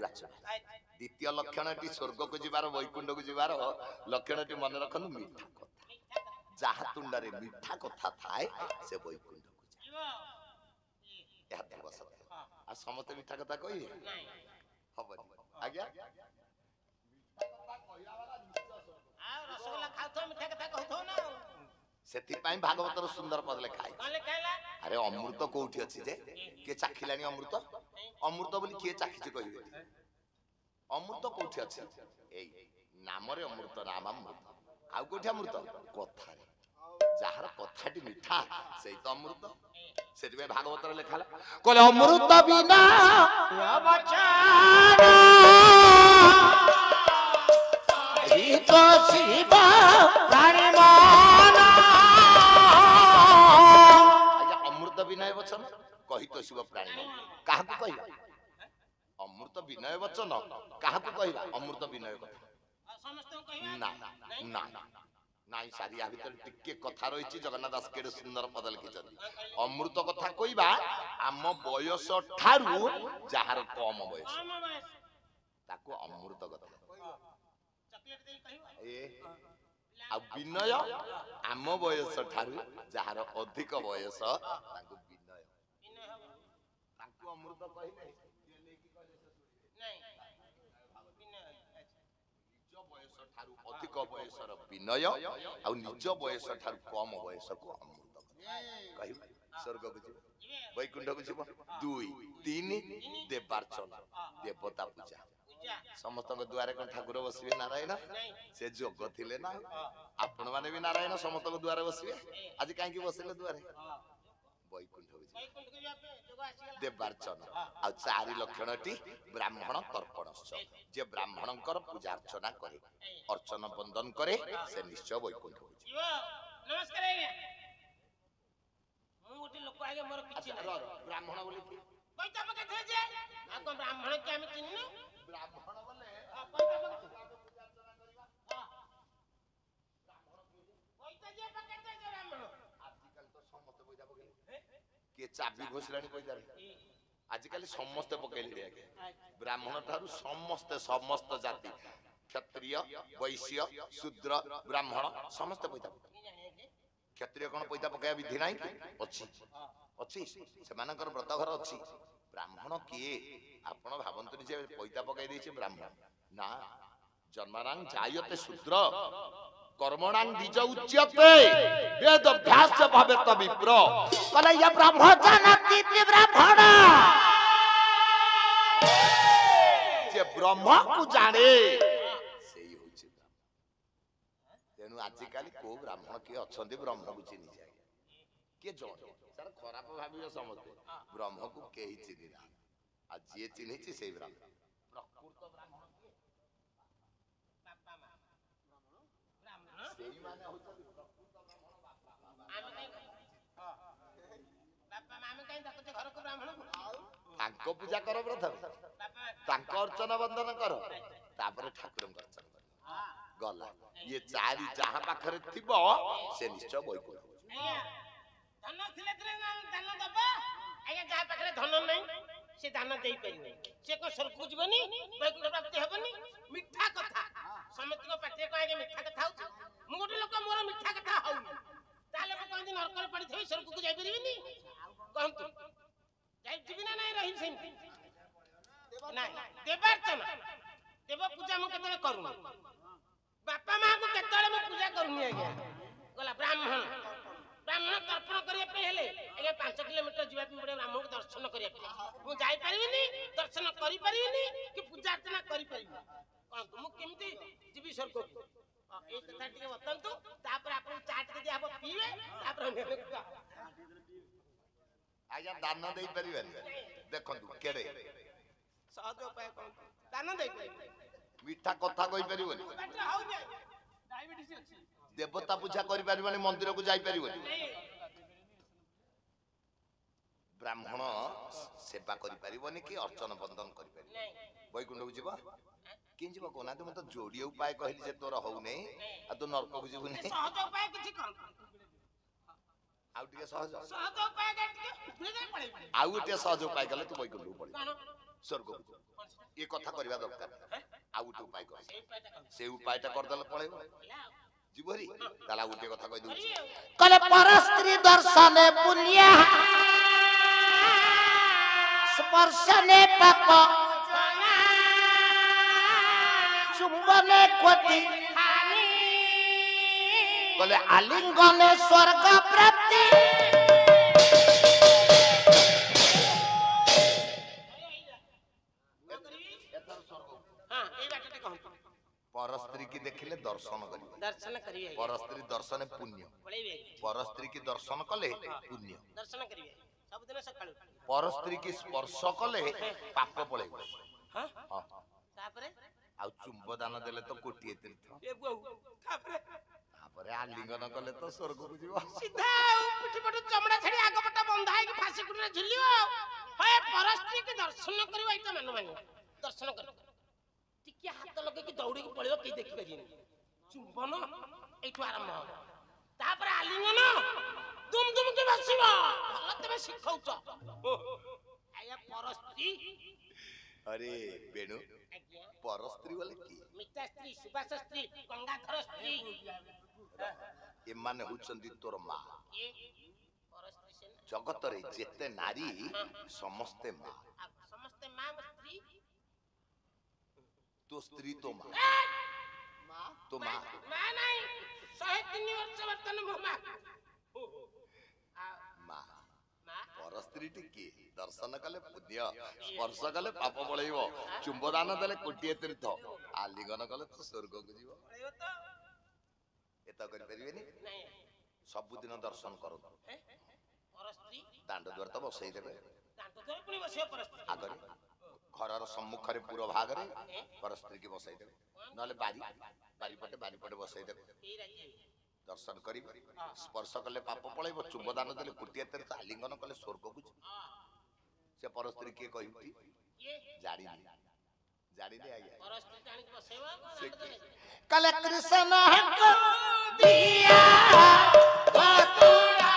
[SPEAKER 1] द्वितीय लक्षणटी स्वर्ग को जीवार वैकुंठ को जीवार लक्षणटी मन रखनु मीठा कथा। जहा तुंडरे मीठा कथा थाए से वैकुंठ को जाए। यह देव सत्य। आ समस्त मीठा कथा कहि हबनी आज्ञा मीठा कथा कहिया वाला निश्चय आ रसगोल्ला खाउथो मीठा कथा कहथो ना। सेति पाई भागवतर सुंदर पद लिखा है। अरे अमृत कोठी अछि जे के चाखिलानी अमृत अमृत बोली के चाखिछि कहिबे। अमृत कोठी अछि एई नाम रे अमृत नाम अमृत आउ कोठी अमृत कथा रे जहार कथाटी मीठा सेई तो अमृत। सेति में भागवतर लिखाला कोले अमृत बिना वचन हित
[SPEAKER 3] ଶିବ ପ୍ରାଣୀ ମନ।
[SPEAKER 1] ଆଜ୍ଞା ଅମୃତ ବିନୟ ବଚନ କହି ତ ଶିବ ପ୍ରାଣୀ ମନ। କାହାକୁ କହିବା ଅମୃତ ବିନୟ ବଚନ? କାହାକୁ କହିବା ଅମୃତ ବିନୟ କଥା?
[SPEAKER 2] ସମସ୍ତଙ୍କୁ କହିବା
[SPEAKER 1] ନା ନା ନାଇଁ ସାରି ଆ ଭିତରେ ଟିକେ କଥା ରହିଛି। ଜଗନ୍ନାଥ ଦାସ କେଡେ ସୁନ୍ଦର ପଦ ଲେଖିଛନ୍ତି। ଅମୃତ କଥା କହିବା ଆମ ବୟସ ଠାରୁ ଯାହାର କମ ବୟସ
[SPEAKER 2] କମ ବୟସ
[SPEAKER 1] ତାକୁ ଅମୃତ କଥା।
[SPEAKER 2] ଚକଲେଟ ଦେଇ କହିବା
[SPEAKER 1] ଏ ଆଉ ବିନୟ ଆମ ବୟସ ଠାରୁ ଯାହାର ଅଧିକ ବୟସ ତାଙ୍କୁ ବିନୟ।
[SPEAKER 2] ବିନୟ ହବ
[SPEAKER 1] ତାଙ୍କୁ ଅମୃତ କହିଲେ
[SPEAKER 2] ନାଇଁ ବିନୟ ଆଚ୍ଛା
[SPEAKER 1] ନିଜ ବୟସ ଠାରୁ ଅଧିକ ବୟସର ବିନୟ ଆଉ ନିଜ ବୟସ ଠାରୁ କମ ବୟସକୁ ଅମୃତ କହିବା। ସ୍ୱର୍ଗକୁ ଯିବ, ବୈକୁଣ୍ଠକୁ ଯିବ। 2 3 ଦେବାର୍ଚନା ଦେବତା ପୂଜା।
[SPEAKER 2] ପୂଜା
[SPEAKER 1] ସମସ୍ତଙ୍କ ଦୁଆରେ କଣ ଠାକୁର ବସିବେ ନାରାୟଣ?
[SPEAKER 2] ନାଇଁ
[SPEAKER 1] ସେ ଯୋଗ ଥିଲେ ନା। ଆପଣ ମାନେ ବି ନାରାୟଣ ସମସ୍ତଙ୍କ ଦୁଆରେ ବସିବେ। ଆଜି କାହିଁକି ବସିଲେ ଦୁଆରେ? ବୈକୁଣ୍ଠକୁ ଯିବେ,
[SPEAKER 2] ବୈକୁଣ୍ଠକୁ ଯିବା ପାଇଁ ଯୋଗ ଆସିଗଲା
[SPEAKER 1] ଦେବାର୍ଚନା। ଆଉ 4 ଲକ୍ଷଣଟି ବ୍ରାହ୍ମଣ ତର୍ପଣଶ୍ଚ। ଯେ ବ୍ରାହ୍ମଣଙ୍କର ପୂଜା ଅର୍ଚ୍ଚନା କରେ, ଅର୍ଚ୍ଚନ ବନ୍ଦନ କରେ, ସେ ନିଶ୍ଚୟ ବୈକୁଣ୍ଠକୁ ଯିବ।
[SPEAKER 2] ଯିବ। ନମସ୍କାର ଆଜ୍ଞା। ମୁଁ ଗୋଟେ ଲୋକ ଆଜ୍ଞା, ମୋର କିଛି
[SPEAKER 1] ଆଚ୍ଛା,
[SPEAKER 2] ନାହିଁ।
[SPEAKER 1] ବ୍ରାହ୍ମଣ ବୋଲି କି?
[SPEAKER 2] ପଇତା ପକେଇଥିବେ ଯେ ଆଉ କଣ ବ୍ରାହ୍ମଣ କି ଆମେ ଚିହ୍ନିନୁ?
[SPEAKER 1] ବ୍ରାହ୍ମଣ ବୋଲେ
[SPEAKER 2] ପଇତା ପକେଇଥିବେ। ପଇତା ଯିଏ ପକେଇଥିବେ ଯେ ବ୍ରାହ୍ମଣ।
[SPEAKER 1] ଆଜିକାଲି ତ ସମସ୍ତେ ପଇସା ପକେଇଲେ। କିଏ ଚାବି ଘୋଷିଲାଣି ପଇସାରେ? ଆଜିକାଲି ସମସ୍ତେ ପକେଇଲେଣି ଆଜ୍ଞା। ବ୍ରାହ୍ମଣ ଠାରୁ ସମସ୍ତ ଜାତି, କ୍ଷତ୍ରିୟ ବୈଶ୍ୟ ଶୂଦ୍ର ବ୍ରାହ୍ମଣ ସମସ୍ତେ ପଇସା ପକେଇଲେ। କ୍ଷତ୍ରିୟ କଣ ପଇସା ପକେଇବା ବିଧି ନାହିଁ କି? ଅଛି ଅଛି, ସେମାନଙ୍କର ବ୍ରତ ଘର ଅଛି। ବ୍ରାହ୍ମଣ କିଏ? ଆପଣ ଭାବନ୍ତୁନି ଯେ ପଇସା ପକେଇ ଦେଇଛି ବ୍ରାହ୍ମଣ। ନା, ଜନ୍ମନାଂ ଜାୟତେ ଶୂଦ୍ର କର୍ମଣାଂ ଦ୍ୱିଜ ଉଚ୍ୟତେ ବେଦ ଅଭ୍ୟାସ ଭାବେ ତବିପ୍ର।
[SPEAKER 3] କହିଲେ ଇଏ ବ୍ରହ୍ମ ଜାଣନ୍ତି ବ୍ରାହ୍ମଣ।
[SPEAKER 1] ଯେ ବ୍ରହ୍ମକୁ ଜାଣେ ସେଇ ହଉଛି ବ୍ରାହ୍ମଣ। ତେଣୁ ଆଜିକାଲି କୋଉ ବ୍ରାହ୍ମଣ କିଏ ଅଛନ୍ତି ବ୍ରହ୍ମକୁ ଚିହ୍ନିଛି? କିଏ ଜଣେ ତାର ଖରାପ ଭାବିବ ସମସ୍ତେ, ବ୍ରହ୍ମକୁ କେହି ଚିହ୍ନି ନାହାନ୍ତି। ଆଉ ଯିଏ ଚିହ୍ନିଛି ସେଇ ବ୍ରାହ୍ମଣ। ପ୍ରକୃତ ବ୍ରାହ୍ମଣ କିଏ?
[SPEAKER 2] ବାପା ମା ବ୍ରାହ୍ମଣ
[SPEAKER 1] ସେଇମାନେ ହଉଛନ୍ତି ପ୍ରକୃତ ବ୍ରାହ୍ମଣ। ବାପା ମା
[SPEAKER 2] ବାପା ମା ଆମେ କାହିଁ ଡାକୁଛେ ଘରକୁ ବ୍ରାହ୍ମଣକୁ?
[SPEAKER 1] ତାଙ୍କ ପୂଜା କର ପ୍ରଥମେ,
[SPEAKER 2] ବାପା
[SPEAKER 1] ତାଙ୍କ ଅର୍ଚ୍ଚନ ବନ୍ଦନ କର, ତାପରେ ଠାକୁରଙ୍କ ଅର୍ଚ୍ଚନ କର। ଗଲା। ଇଏ 4 ଯାହା ପାଖରେ ଥିବ ସେ ନିଶ୍ଚୟ ବୈକୁଣ୍ଠ।
[SPEAKER 2] ଆଜ୍ଞା ଧନ ଥିଲେ ଦାନ ଦବ। ଆଜ୍ଞା ଯାହା ପାଖରେ ଧନ ନାହିଁ ସେ ଦାନ ଦେଇପାରିବେ। ସେ କଣ ସ୍ୱର୍ଗକୁ ଯିବନି? ବୈକୁଣ୍ଠ ପ୍ରାପ୍ତି ହେବନି? ମିଠା କଥା ସମସ୍ତଙ୍କ ପାଟିରେ କଣ ଆଜ୍ଞା ମିଠା କଥା ହଉଛି? ମୁଁ ଗୋଟେ ଲୋକ, ମୋର ମିଠା କଥା ହଉନି, ତାହେଲେ ମୁଁ କହନ୍ତି ନରକରେ ପଡିଥିବି ସ୍ୱର୍ଗକୁ ଯାଇପାରିବିନି? କହନ୍ତୁ ଯିବି ନା ନାଇଁ? ରହିବି ସେମିତି? ନାଇଁ, ଦେବାର୍ଚନା ଦେବ ପୂଜା ମୁଁ କେତେବେଳେ କରୁନି। ବାପା ମାଙ୍କୁ କେତେବେଳେ ମୁଁ ପୂଜା କରୁନି ଆଜ୍ଞା। ଗଲା ବ୍ରାହ୍ମଣ ତର୍ପଣ କରିବା ପାଇଁ ହେଲେ ଆଜ୍ଞା 5 କିଲୋମିଟର ଯିବା ପାଇଁ ପଡିବ ବ୍ରାହ୍ମଣଙ୍କୁ ଦର୍ଶନ କରିବା ପାଇଁ। ମୁଁ ଯାଇପାରିବିନି, ଦର୍ଶନ କରିପାରିବିନି, କି ପୂଜା ଅର୍ଚ୍ଚନା କରିପାରିବିନି। କହନ୍ତୁ ମୁଁ କେମିତି ଯିବି ସ୍ୱର୍ଗକୁ? ଏଇ କଥା ଟିକେ ବତାନ୍ତୁ, ତାପରେ ଆପଣ ଚା ଟିକେ ଦିଆହବ ପିଇବେ, ତାପରେ
[SPEAKER 1] ଆଜ୍ଞା ଦାନ ଦେଇପାରିବେନି? ଦେଖନ୍ତୁ କେଡେ
[SPEAKER 2] ସହଜ ଉପାୟ କଣ? ଦାନ ଦେଇପାରିବେ?
[SPEAKER 1] ମିଠା କଥା କହିପାରିବନି,
[SPEAKER 2] ପାଟିରେ ହଉନି, ଡାଇବେଟିସ ଅଛି।
[SPEAKER 1] ଦେବତା ପୂଜା କରିପାରିବନି, ମନ୍ଦିରକୁ ଯାଇପାରିବନି, ବ୍ରାହ୍ମଣ ସେବା କରିପାରିବନି କି ଅର୍ଚ୍ଚନ ବନ୍ଦନ କରିପାରିବନି। ବୈକୁଣ୍ଠକୁ ଯିବ କିଏ ଯିବ କହୁନାହାନ୍ତି? ମୁଁ ତ ଯୋଡିଏ ଉପାୟ କହିଲି ଯେ ତୋର ହଉନି, ଆଉ ତୁ ନରକକୁ ଯିବୁନି।
[SPEAKER 2] ସହଜ ଉପାୟ କିଛି କଣ?
[SPEAKER 1] ଆଉ ଟିକେ ସହଜ
[SPEAKER 2] ଉପାୟ ଟିକେ
[SPEAKER 1] ଆଉ ଗୋଟେ ସହଜ ଉପାୟ କଲେ ତୁ ବୈକୁଣ୍ଠକୁ ପଳେଇବୁ,
[SPEAKER 2] କଣ?
[SPEAKER 1] ସ୍ୱର୍ଗକୁ ଯିବୁ। ଏ କଥା କରିବା ଦରକାର। ଆଉ ଗୋଟେ ଉପାୟ କର, ସେ ଉପାୟଟା କରିଦେଲେ ପଳେଇବ। ଯିବରି ତାହେଲେ ଆଉ ଗୋଟେ କଥା କହିଦଉଛି।
[SPEAKER 3] କହିଲେ ପର ସ୍ତ୍ରୀ ଦର୍ଶନେ ପୁଣ୍ୟ ସ୍ପର୍ଶନେ ପାପ ଚୁମ୍ବନେ କୋଟି କହିଲେ ଆଲିଙ୍ଗନେ ସ୍ୱର୍ଗ ପ୍ରାପ୍ତି।
[SPEAKER 1] ପର ସ୍ତ୍ରୀ କି ଦେଖିଲେ ଦର୍ଶନ କରିବେ,
[SPEAKER 2] ଦର୍ଶନ କରିବେ,
[SPEAKER 1] ପର ସ୍ତ୍ରୀ ଦର୍ଶନ ପୁଣ୍ୟ। ପର ସ୍ତ୍ରୀ କି ଦର୍ଶନ କଲେ ପୁଣ୍ୟ,
[SPEAKER 2] ଦର୍ଶନ କରିବେ ସବୁଦିନ ସକାଳୁ।
[SPEAKER 1] ପର ସ୍ତ୍ରୀ କି ସ୍ପର୍ଶ କଲେ ପାପ ପଳେଇବ।
[SPEAKER 2] ତାପରେ
[SPEAKER 1] ଆଉ ଚୁମ୍ବ ଦାନ ଦେଲେ ତ କୋଟିଏ ତୀର୍ଥ
[SPEAKER 2] ଏ ବୋଉ ତାପରେ
[SPEAKER 1] ତାପରେ ଆଲିଙ୍ଗନ କଲେ ତ ସ୍ୱର୍ଗକୁ ଯିବ
[SPEAKER 2] ସିଧା ଆଉ ପିଠି ପଟ ଚମଡା ଛାଡି ଆଗ ପଟ ବନ୍ଧା ହେଇକି ଫାସି କୁଟିରେ ଝୁଲିବ ହଏ ପରସ୍ତ୍ରୀ କି ଦର୍ଶନ କରିବ ଏଇଟା ମାନ ଦର୍ଶନ କରିବ ଟିକେ ହାତ ଲଗେଇକି ଦୌଡ଼ିକି ପଳେଇବ କେହି ଦେଖିପାରିବେନି ଚୁମ୍ବନ ଏଇଠୁ ଆରମ୍ଭ ହବ ତାପରେ ଆଲିଙ୍ଗନ ଦୁମ ଦୁମ କି ବସିବ ଭଲ ତମେ ଶିଖଉଛ ଆଜ୍ଞା ପରସ୍ତ୍ରୀ
[SPEAKER 1] ଆରେ ବେଣୁ
[SPEAKER 2] ଆଜ୍ଞା
[SPEAKER 1] ପର ସ୍ତ୍ରୀ ବୋଲେ କି
[SPEAKER 2] ମିତା ସ୍ତ୍ରୀ ସୁବାସ ସ୍ତ୍ରୀ ଗଙ୍ଗାଧର ସ୍ତ୍ରୀ
[SPEAKER 1] ଏମାନେ ହଉଛନ୍ତି ତୋର ମା
[SPEAKER 2] କିଏ ପରସ୍ତ୍ରୀ ସେ
[SPEAKER 1] ଜଗତରେ ଯେତେ ନାରୀ ସମସ୍ତେ ମା
[SPEAKER 2] ସମସ୍ତେ ମା ସ୍ତ୍ରୀ
[SPEAKER 1] ତୋ ସ୍ତ୍ରୀ ତୋ ମା ତୋ ମା
[SPEAKER 2] ନା ନାଇଁ 103 ବର୍ଷ ବର୍ତ୍ତମାନ ମୋ ମା
[SPEAKER 1] ମା
[SPEAKER 2] ମା
[SPEAKER 1] ପର ସ୍ତ୍ରୀଟି କିଏ ଦର୍ଶନ କଲେ ପୁଣ୍ୟ ସ୍ପର୍ଶ କଲେ ପାପ ପଳେଇବ ଚୁମ୍ବ ଦାନ ଦେଲେ କୋଟିଏ ତୀର୍ଥ ଆଲିଙ୍ଗନ କଲେ ତ ସ୍ୱର୍ଗକୁ ଯିବ ଏତ କରିପାରିବେନି
[SPEAKER 2] ନାଇଁ
[SPEAKER 1] ସବୁଦିନ ଦର୍ଶନ କରନ୍ତୁ
[SPEAKER 2] ପରସ୍ତ୍ରୀ
[SPEAKER 1] ଦାଣ୍ଡ ଦ୍ୱାର ତ ବସେଇ ଦେବେ
[SPEAKER 2] ଦାଣ୍ଡ ଦ୍ୱାର ପୁଣି ବସିବ ପରସ୍ତ୍ରୀ
[SPEAKER 1] ଆଗରେ ଘରର ସମ୍ମୁଖରେ ପୁର ଭାଗରେ ପର ସ୍ତ୍ରୀକି ବସେଇ ଦେବେ ନହେଲେ ବାରିପଟେ ବସେଇ ଦେବେ
[SPEAKER 2] ଏଇ ରାଜି
[SPEAKER 1] ଦର୍ଶନ କରିବେ ସ୍ପର୍ଶ କଲେ ପାପ ପଳେଇବ ଚୁମ୍ବ ଦାନ ଦେଲେ କୋଟିଏ ତୀର୍ଥ ଆଲିଙ୍ଗନ କଲେ ସ୍ୱର୍ଗକୁ ଯିବ ସେ ପର ସ୍ତ୍ରୀ କିଏ କହିବି
[SPEAKER 2] କିଏ
[SPEAKER 1] ଜାଣିନି ଆଜ୍ଞା
[SPEAKER 2] ପରସ୍ତ୍ରୀ ଟାଣିକି ବସେଇବ
[SPEAKER 1] ସେ କିଏ?
[SPEAKER 3] कल कृष्ण हमको दिया मथुरा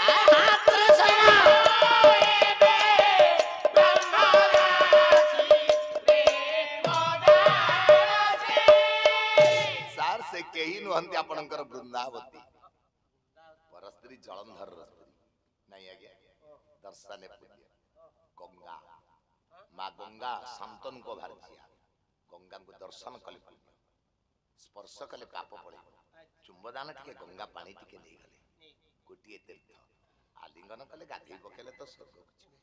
[SPEAKER 3] आहा कृष्ण
[SPEAKER 1] ସାର୍ ସେ କେହି ନୁହନ୍ତି ଆପଣଙ୍କର ବୃନ୍ଦାବତୀ ପର ସ୍ତ୍ରୀ ଜଳନ୍ଧର ସ୍ତ୍ରୀ ନାଇଁ ଆଜ୍ଞା ଦର୍ଶନେ ପୂଜ୍ୟ ଗଙ୍ଗା ମା ଗଙ୍ଗା ଶାନ୍ତନୁଙ୍କ ଭାର୍ଯ୍ୟା ଗଙ୍ଗାଙ୍କୁ ଦର୍ଶନ କଲେ ପୂଜ୍ୟ ସ୍ପର୍ଶ କଲେ ପାପ ପଳେଇବ ଚୁମ୍ବଦାନ ଟିକେ ଗଙ୍ଗା ପାଣି ଟିକେ ନେଇଗଲେ ଗୋଟିଏ ତୀର୍ଥ ଆଲିଙ୍ଗନ କଲେ ଗାଧେଇ ପକେଇଲେ ତ ସ୍ୱର୍ଗକୁ ଯିବେ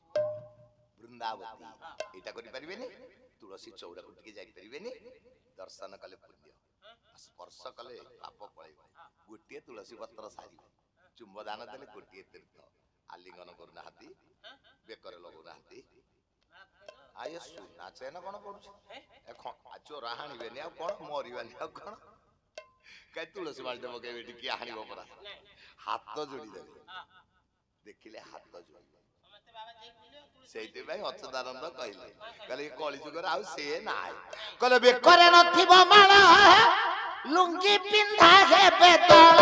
[SPEAKER 1] ବୃନ୍ଦାବତୀ ଏଇଟା କରିପାରିବେନି ତୁଳସୀ ଚଉରାକୁ ଟିକେ ଯାଇପାରିବେନି ଦର୍ଶନ କଲେ ପୂଜ୍ୟ ସ୍ପର୍ଶ କଲେ ପାପ ପଳେଇବ ଗୋଟିଏ ତୁଳସୀ ପତ୍ର ସାରିବେ ଚୁମ୍ବ ଦାନ ଦେଲେ ଗୋଟିଏ ତୀର୍ଥ ଆଲିଙ୍ଗନ କରୁନାହାନ୍ତି ବେକରେ ଲଗୁନାହାନ୍ତି ଆଏ ସୁନା ଚେନ କଣ କରୁଛ ଚୋର ହାଣିବେନି ଆଉ କଣ ମରିବାନି ଆଉ କଣ କାଇଁ ତୁଳସୀ ମାଳିଟେ ପକେଇବେ ଟିକେ ହାଣିବ ପରା ହାତ ଯୋଡ଼ିଦେବେ ଦେଖିଲେ ହାତ ଯୋଡ଼ିବେ ସେଇଥିପାଇଁ ଅଚ୍ୟୁତାନନ୍ଦ କହିଲେ କଳି ଯୁଗରେ ଆଉ ସିଏ ନାହିଁ
[SPEAKER 3] कल बेकरे नथिबो माला लुंगी पिंधा हेबे तळ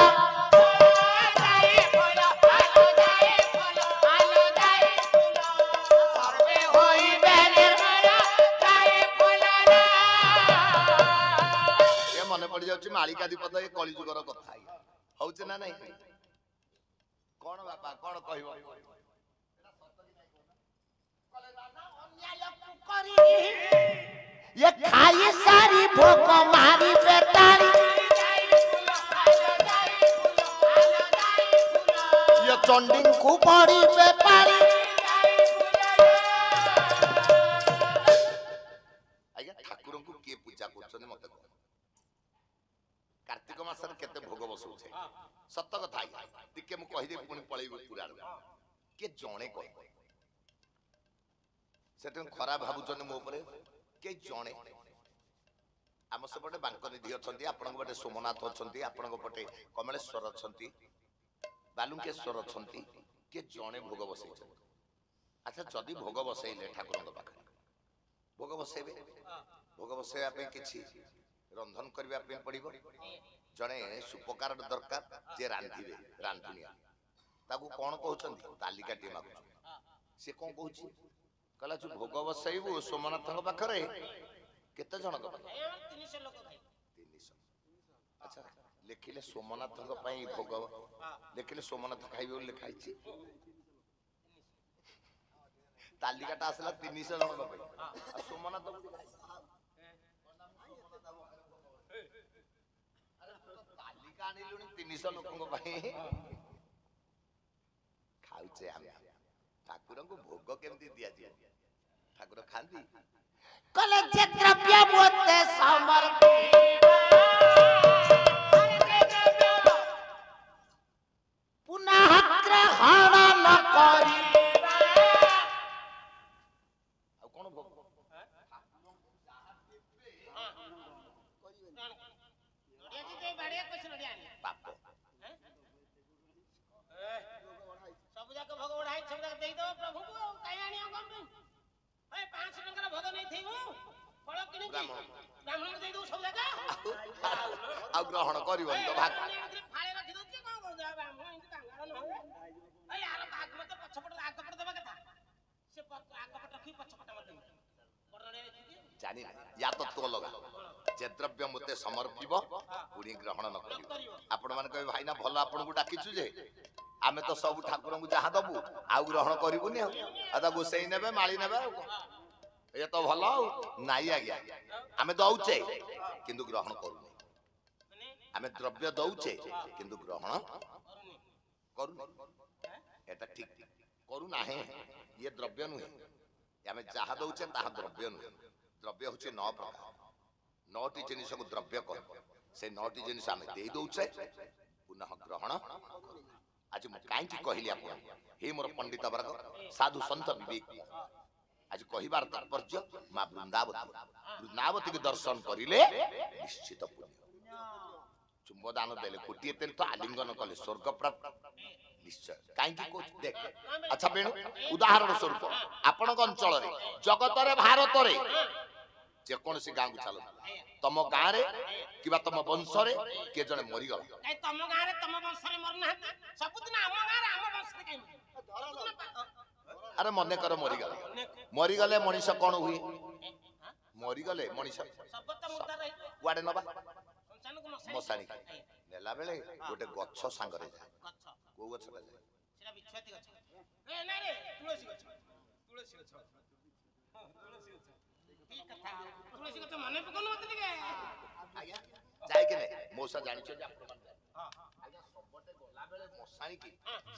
[SPEAKER 3] सर्वे होइबे निर्मल जाए फुलना
[SPEAKER 1] ଏ ମନେ ପଡି ଯାଉଛି ମାଳିକାଧିପତ ଏ କଳି ଯୁଗର କଥା ହଉଛି ନା ନାଇଁ କଣ ବାପା କଣ କହିବ
[SPEAKER 3] ये खाई सारी भोक मारी बेताली ये चंडी को बड़ी बेपारी
[SPEAKER 1] ଆଜ୍ଞା ଠାକୁରଙ୍କୁ କିଏ ପୂଜା କରୁଛନ୍ତି ମତେ କହ କାର୍ତ୍ତିକ ମାସରେ କେତେ ଭୋଗ ବସଉଛେ ସତ କଥା ଆଜ୍ଞା ଟିକେ ମୁଁ କହିଦେବି ପୁଣି ପଳେଇବି ପୁରାଣ କିଏ ଜଣେ କହିବ ସେଠି ଖରାପ ଭାବୁଛନ୍ତି ମୋ ଉପରେ କିଏ ଜଣେ ଆମ ସେପଟେ ବାଙ୍କନିଧି ଅଛନ୍ତି ଆପଣଙ୍କ ପଟେ ସୋମନାଥ ଅଛନ୍ତି ଆପଣଙ୍କ ପଟେ କମଳେଶ୍ୱର ଅଛନ୍ତି ବାଲୁଙ୍କେଶ୍ୱର ଅଛନ୍ତି କିଏ ଜଣେ ଭୋଗ ବସେଇଛନ୍ତି ଆଚ୍ଛା ଯଦି ଭୋଗ ବସେଇଲେ ଠାକୁରଙ୍କ ପାଖରେ ଭୋଗ ବସେଇବେ ଭୋଗ ବସେଇବା ପାଇଁ କିଛି ରନ୍ଧନ କରିବା ପାଇଁ ପଡିବ ଜଣେ ସୁପକାର ଦରକାର ଯେ ରାନ୍ଧିବେ ରାନ୍ଧୁଣିଆ ତାକୁ କଣ କହୁଛନ୍ତି ତାଲିକାଟିଏ ମାଗୁଛନ୍ତି ସେ କଣ କହୁଛି କହିଲା ଯୋଉ ଭୋଗ ବସେଇବୁ ସୋମନାଥଙ୍କ ପାଖରେ କେତେ ଜଣଙ୍କ ପାଇଁ
[SPEAKER 2] 300 ଲୋକ ଖାଇବେ
[SPEAKER 1] 300 ଆଚ୍ଛା ଲେଖିଲେ ସୋମନାଥଙ୍କ ପାଇଁ ଭୋଗ ଲେଖିଲେ ସୋମନାଥ ଖାଇବେ ବୋଲି ଲେଖା ହେଇଛି ତାଲିକାଟା ଆସିଲା 300 ଜଣଙ୍କ ପାଇଁ ଆଉ ସୋମନାଥ ତାଲିକା ଆଣିଲୁଣି 300 ଲୋକଙ୍କ ପାଇଁ ଖାଉଛେ ଆମେ ଠାକୁରଙ୍କୁ ଭୋଗ କେମିତି ଦିଆଯିବ ଠାକୁର ଖାଆନ୍ତି
[SPEAKER 3] कल जे द्रव्य मोते समर्पित पुनः ग्रहण न करी
[SPEAKER 1] ଆଉ ଗ୍ରହଣ କରିବନି ତ ଭାଗ
[SPEAKER 2] ଫାଳେ ରଖି ଦଉଛି କଣ କହୁଛ ମୁଁ ଏମିତି କାଙ୍ଗାଳ ନହୁଏ ଏଇ ଆର ଭାଗ ମତେ ପଛପଟ ଆଗପଟ ଦେବା କଥା ସେ ଆଗପଟ ରଖି ପଛପଟ ମତେ ବଡଡେ
[SPEAKER 1] ଜାଣି ୟା ତତ୍ତ୍ୱ ଅଲଗା ଯେ ଦ୍ରବ୍ୟ ମୋତେ ସମର୍ପିବ ପୁଣି ଗ୍ରହଣ ନ କରିବ ଆପଣ ମାନେ କହିବେ ଭାଇନା ଭଲ ଆପଣଙ୍କୁ ଡାକିଛୁ ଯେ ଆମେ ତ ସବୁ ଠାକୁରଙ୍କୁ ଯାହା ଦବୁ ଆଉ ଗ୍ରହଣ କରିବୁନି ଆଉ ତା ଗୋସେଇ ନେବେ ମାଳି ନେବେ ଆଉ ଏ ତ ଭଲ ଆଉ ନାଇଁ ଆଜ୍ଞା ଆମେ ଦଉଛେ କିନ୍ତୁ ଗ୍ରହଣ କରୁନି ଆମେ ଦ୍ରବ୍ୟ ଦଉଛେ କିନ୍ତୁ ଗ୍ରହଣ କରୁନି এটা ঠিক କରୁନାହିଁ ଇଏ ଦ୍ରବ୍ୟ ନୁହେଁ ଆମେ ଯାହା ଦଉଛେ ତାହା ଦ୍ରବ୍ୟ ନୁହେଁ ଦ୍ରବ୍ୟ ହଉଛି 9 ପ୍ରକାର 9ଟି ଜିନିଷକୁ ଦ୍ରବ୍ୟ କହ ସେ 9ଟି ଜିନିଷ ଆମେ ଦେଇ ଦଉଛେ ପୁନଃ ଗ୍ରହଣ ଆଜି ମୁଁ କାହିଁକି କହିଲି ଆପଣ ହେ ମୋର ପଣ୍ଡିତ ବର୍ଗ ସାଧୁ ସନ୍ଥ ବିବେକ ଆଜି କହିବାର ତାତ୍ପର୍ଯ୍ୟ ମା ବୃନ୍ଦାବତୀକୁ ଦର୍ଶନ କରିଲେ ନିଶ୍ଚିତ ପୁଣ୍ୟ ଚୁମ୍ବଦାନ ଦେଲେ କୋଟିଏ ତୀର୍ଥ ଆଲିଙ୍ଗନ କଲେ ସ୍ୱର୍ଗ ପ୍ରାପ୍ତ ନିଶ୍ଚୟ କାହିଁକି ଦେଖ ଆଚ୍ଛା ବେଣୁ ଉଦାହରଣ ସ୍ୱରୂପ ଆପଣଙ୍କ ଅଞ୍ଚଳରେ ଜଗତରେ ଭାରତରେ ଯେକୌଣସି ଗାଁକୁ ଚାଲ ତମ ଗାଁରେ କିମ୍ବା ତମ ବଂଶରେ କିଏ ଜଣେ ମରିଗଲା
[SPEAKER 2] ତମ ଗାଁରେ ତମ ବଂଶରେ ମରୁନାହାନ୍ତି ସବୁଦିନ ଆମ ଗାଁରେ ଆମ ବଂଶରେ କାହିଁ
[SPEAKER 1] ଆରେ ମନେ କର ମରିଗଲା ମରିଗଲେ ମଣିଷ କଣ ହୁଏ ମରିଗଲେ ମଣିଷ କୁଆଡେ ନବା ମଶାଣି ନେଲା ବେଳେ ଗୋଟେ ଗଛ ସାଙ୍ଗରେ ଯାଏ କୋଉ ଗଛଟା ଯାଏ
[SPEAKER 2] ସେଟା ବିଛୁଆତି ଗଛ ଏ ନାଇଁ ରେ ତୁଳସୀ ଗଛ ତୁଳସୀ ଗଛ ଠିକ କଥା ତୁଳସୀ ଗଛ ମନେ ପକଉନ ମତେ ଟିକେ
[SPEAKER 1] ଆଜ୍ଞା ଯାଏ କି ନାହିଁ ମଉସା ଜାଣିଛ ଯେ ଆପଣ ଆଜ୍ଞା ସବୁଟେ ଗଲା ବେଳେ ମଶାଣି କି